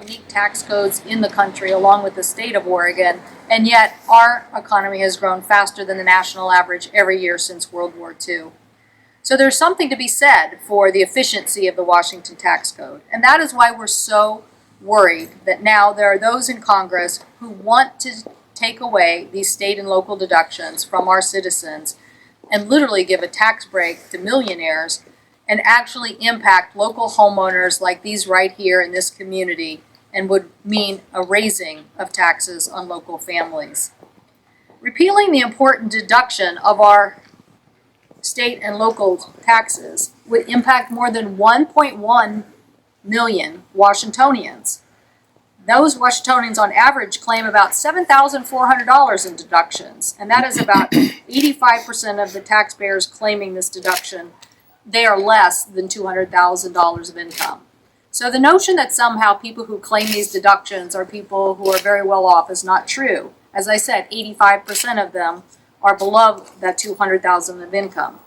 unique tax codes in the country, along with the state of Oregon, and yet our economy has grown faster than the national average every year since World War II. So there's something to be said for the efficiency of the Washington tax code, and that is why we're so worried that now there are those in Congress who want to take away these state and local deductions from our citizens and literally give a tax break to millionaires and actually impact local homeowners like these right here in this community, and would mean a raising of taxes on local families. Repealing the important deduction of our state and local taxes would impact more than 1.1 million Washingtonians. Those Washingtonians on average claim about $7,400 in deductions, and that is about 85% of the taxpayers claiming this deduction. They are less than $200,000 of income. So the notion that somehow people who claim these deductions are people who are very well off is not true. As I said, 85% of them are below that $200,000 of income.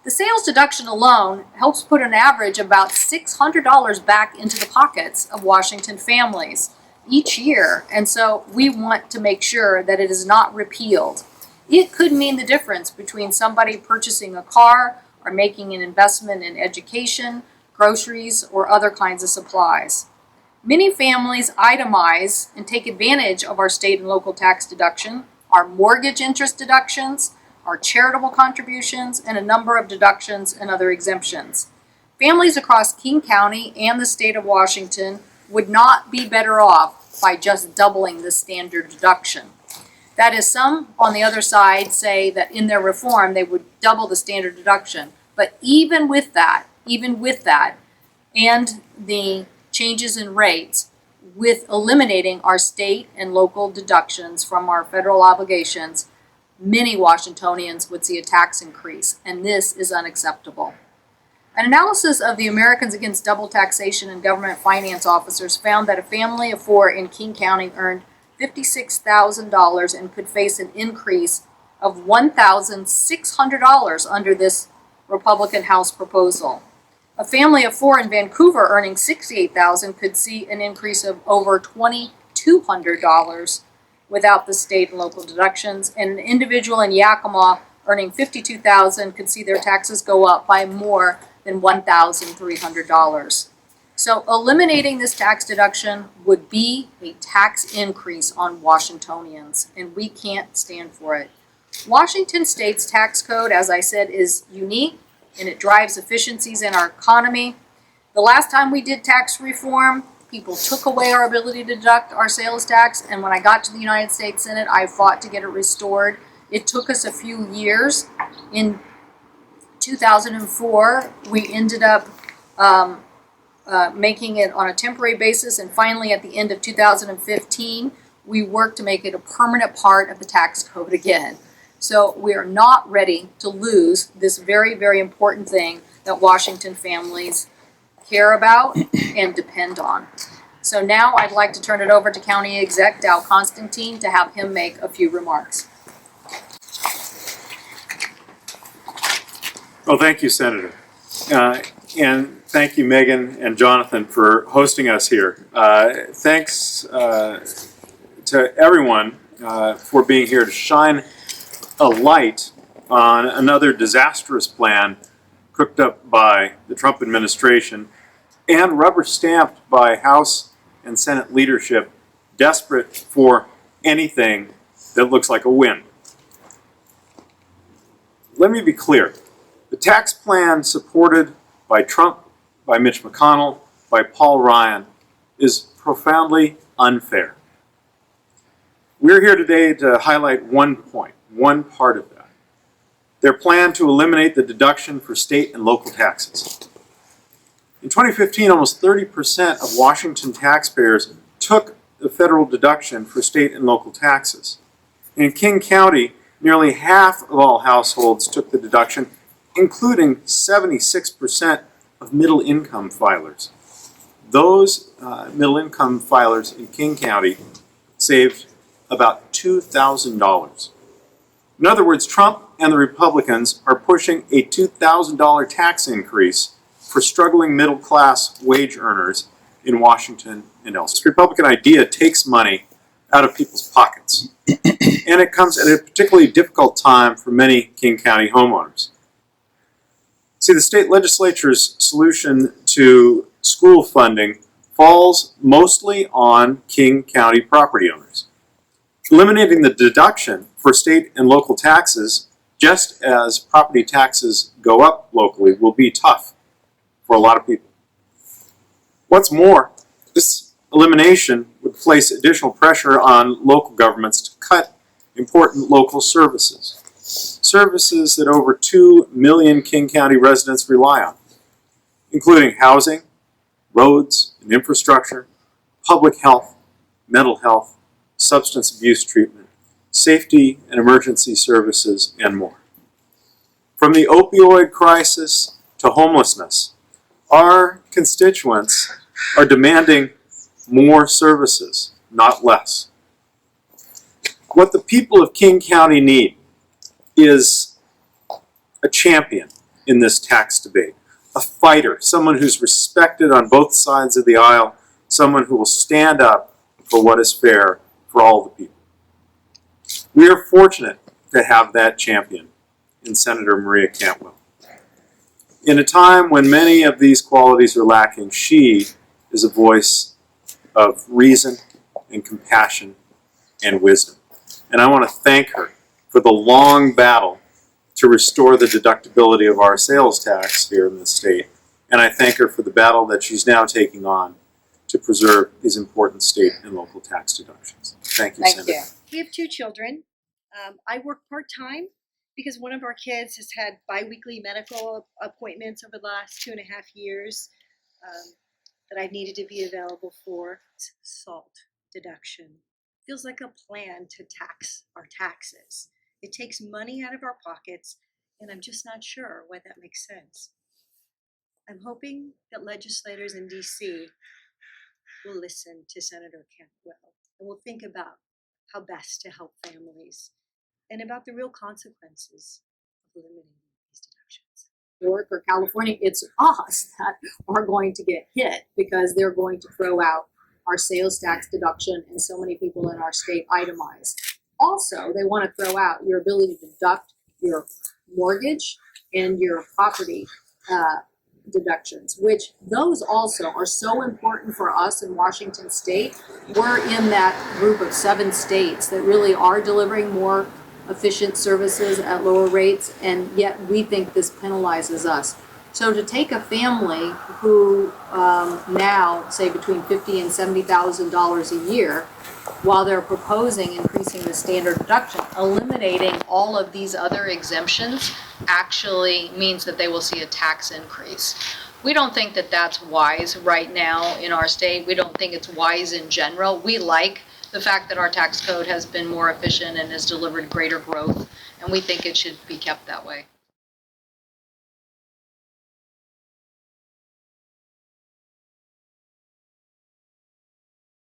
The sales deduction alone helps put an average about $600 back into the pockets of Washington families each year, and so we want to make sure that it is not repealed. It could mean the difference between somebody purchasing a car or making an investment in education, groceries, or other kinds of supplies. Many families itemize and take advantage of our state and local tax deduction, our mortgage interest deductions, our charitable contributions, and a number of deductions and other exemptions. Families across King County and the state of Washington would not be better off by just doubling the standard deduction. That is, some on the other side say that in their reform they would double the standard deduction. But even with that, and the changes in rates, with eliminating our state and local deductions from our federal obligations, many Washingtonians would see a tax increase, and this is unacceptable. An analysis of the Americans Against Double Taxation and Government Finance Officers found that a family of 4 in King County earned $56,000 and could face an increase of $1,600 under this Republican House proposal. A family of 4 in Vancouver earning $68,000 could see an increase of over $2,200 without the state and local deductions, and an individual in Yakima earning $52,000 could see their taxes go up by more than $1,300. So eliminating this tax deduction would be a tax increase on Washingtonians, and we can't stand for it. Washington State's tax code, as I said, is unique, and it drives efficiencies in our economy. The last time we did tax reform, people took away our ability to deduct our sales tax, and when I got to the United States Senate, I fought to get it restored. It took us a few years. In 2004, we ended up making it on a temporary basis, and finally at the end of 2015, we worked to make it a permanent part of the tax code again. So we are not ready to lose this very, very important thing that Washington families care about and depend on. So now I'd like to turn it over to County Exec Dow Constantine to have him make a few remarks. Well, thank you, Senator. And thank you, Megan and Jonathan, for hosting us here. Thanks to everyone for being here to shine a light on another disastrous plan cooked up by the Trump administration and rubber stamped by House and Senate leadership, desperate for anything that looks like a win. Let me be clear. The tax plan supported by Trump, by Mitch McConnell, by Paul Ryan is profoundly unfair. We're here today to highlight one point, one part of that. Their plan to eliminate the deduction for state and local taxes. In 2015, almost 30% of Washington taxpayers took the federal deduction for state and local taxes. In King County, nearly half of all households took the deduction, including 76% of middle-income filers. Those middle-income filers in King County saved about $2,000. In other words, Trump and the Republicans are pushing a $2,000 tax increase for struggling middle-class wage earners in Washington and elsewhere. This Republican idea takes money out of people's pockets, and it comes at a particularly difficult time for many King County homeowners. See, the state legislature's solution to school funding falls mostly on King County property owners. Eliminating the deduction for state and local taxes, just as property taxes go up locally, will be tough for a lot of people. What's more, this elimination would place additional pressure on local governments to cut important local services. Services that over 2 million King County residents rely on, including housing, roads and infrastructure, public health, mental health, substance abuse treatment, safety and emergency services, and more. From the opioid crisis to homelessness, our constituents are demanding more services, not less. What the people of King County need is a champion in this tax debate, a fighter, someone who's respected on both sides of the aisle, someone who will stand up for what is fair for all the people. We are fortunate to have that champion in Senator Maria Cantwell. In a time when many of these qualities are lacking, she is a voice of reason and compassion and wisdom. And I want to thank her for the long battle to restore the deductibility of our sales tax here in the state. And I thank her for the battle that she's now taking on to preserve these important state and local tax deductions. Thank you, Senator. We have 2 children. I work part-time because one of our kids has had biweekly medical appointments over the last 2.5 years that I've needed to be available for. SALT deduction feels like a plan to tax our taxes. It takes money out of our pockets, and I'm just not sure why that makes sense. I'm hoping that legislators in DC will listen to Senator Cantwell and will think about how best to help families and about the real consequences of eliminating these deductions. New York or California, it's us that are going to get hit because they're going to throw out our sales tax deduction, and so many people in our state itemize. Also, they want to throw out your ability to deduct your mortgage and your property deductions, which those also are so important for us in Washington State. We're in that group of 7 states that really are delivering more efficient services at lower rates, and yet we think this penalizes us. So to take a family who now, say between $50,000 and $70,000 a year, while they're proposing increasing the standard deduction, eliminating all of these other exemptions actually means that they will see a tax increase. We don't think that that's wise right now in our state. We don't think it's wise in general. We like the fact that our tax code has been more efficient and has delivered greater growth, and we think it should be kept that way.